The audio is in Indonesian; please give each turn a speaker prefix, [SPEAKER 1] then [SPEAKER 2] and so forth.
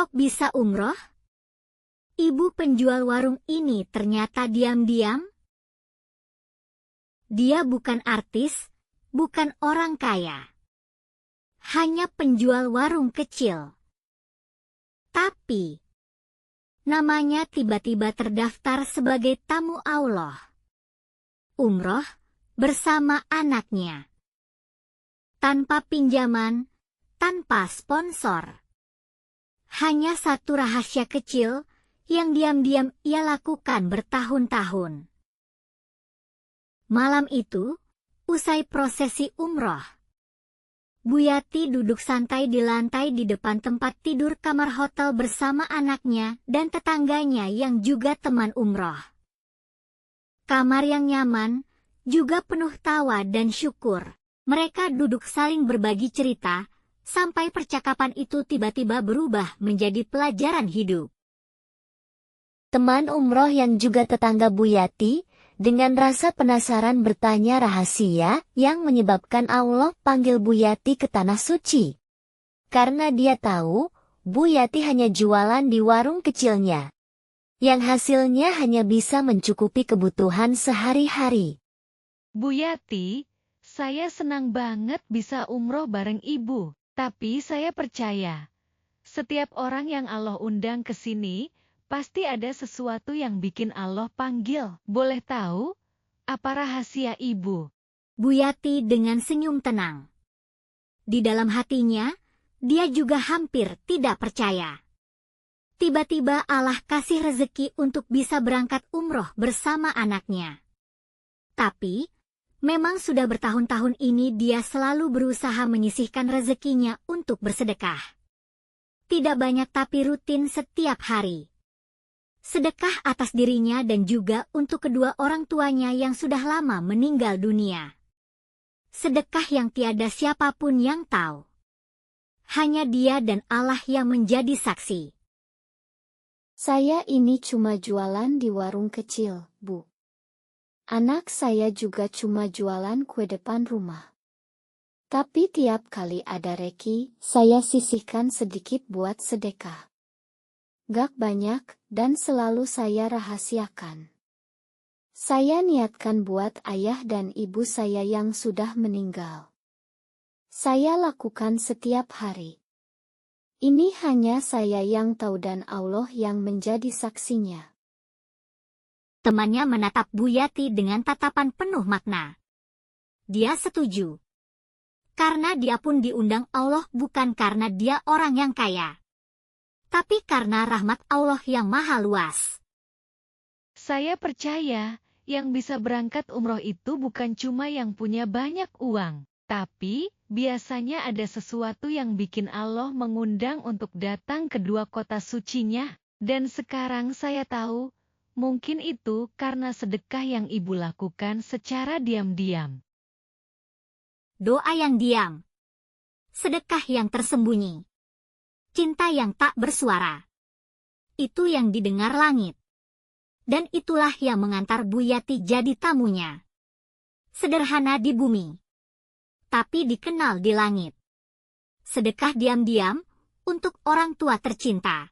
[SPEAKER 1] Kok bisa umroh? Ibu penjual warung ini ternyata diam-diam. Dia bukan artis, bukan orang kaya. Hanya penjual warung kecil. Tapi, namanya tiba-tiba terdaftar sebagai tamu Allah. Umroh bersama anaknya. Tanpa pinjaman, tanpa sponsor. Hanya satu rahasia kecil yang diam-diam ia lakukan bertahun-tahun. Malam itu, usai prosesi umroh, Bu Yati duduk santai di lantai di depan tempat tidur kamar hotel bersama anaknya dan tetangganya yang juga teman umroh. Kamar yang nyaman, juga penuh tawa dan syukur. Mereka duduk saling berbagi cerita, sampai percakapan itu tiba-tiba berubah menjadi pelajaran hidup.
[SPEAKER 2] Teman umroh yang juga tetangga Bu Yati, dengan rasa penasaran bertanya rahasia yang menyebabkan Allah panggil Bu Yati ke Tanah Suci. Karena dia tahu, Bu Yati hanya jualan di warung kecilnya, yang hasilnya hanya bisa mencukupi kebutuhan sehari-hari.
[SPEAKER 3] Bu Yati, saya senang banget bisa umroh bareng Ibu, tapi saya percaya, setiap orang yang Allah undang ke sini, pasti ada sesuatu yang bikin Allah panggil. Boleh tahu, apa rahasia Ibu?
[SPEAKER 1] Bu Yati dengan senyum tenang. Di dalam hatinya, dia juga hampir tidak percaya. Tiba-tiba Allah kasih rezeki untuk bisa berangkat umroh bersama anaknya. Tapi, memang sudah bertahun-tahun ini dia selalu berusaha menyisihkan rezekinya untuk bersedekah. Tidak banyak tapi rutin setiap hari. Sedekah atas dirinya dan juga untuk kedua orang tuanya yang sudah lama meninggal dunia. Sedekah yang tiada siapapun yang tahu. Hanya dia dan Allah yang menjadi saksi.
[SPEAKER 2] Saya ini cuma jualan di warung kecil, Bu. Anak saya juga cuma jualan kue depan rumah. Tapi tiap kali ada reki, saya sisihkan sedikit buat sedekah. Gak banyak, dan selalu saya rahasiakan. Saya niatkan buat ayah dan ibu saya yang sudah meninggal. Saya lakukan setiap hari. Ini hanya saya yang tahu dan Allah yang menjadi saksinya.
[SPEAKER 1] Temannya menatap Bu Yati dengan tatapan penuh makna. Dia setuju. Karena dia pun diundang Allah bukan karena dia orang yang kaya, tapi karena rahmat Allah yang maha luas.
[SPEAKER 3] Saya percaya, yang bisa berangkat umroh itu bukan cuma yang punya banyak uang, tapi biasanya ada sesuatu yang bikin Allah mengundang untuk datang ke dua kota sucinya. Dan sekarang saya tahu, mungkin itu karena sedekah yang Ibu lakukan secara diam-diam.
[SPEAKER 1] Doa yang diam. Sedekah yang tersembunyi. Cinta yang tak bersuara. Itu yang didengar langit. Dan itulah yang mengantar Bu Yati jadi tamunya. Sederhana di bumi, tapi dikenal di langit. Sedekah diam-diam untuk orang tua tercinta.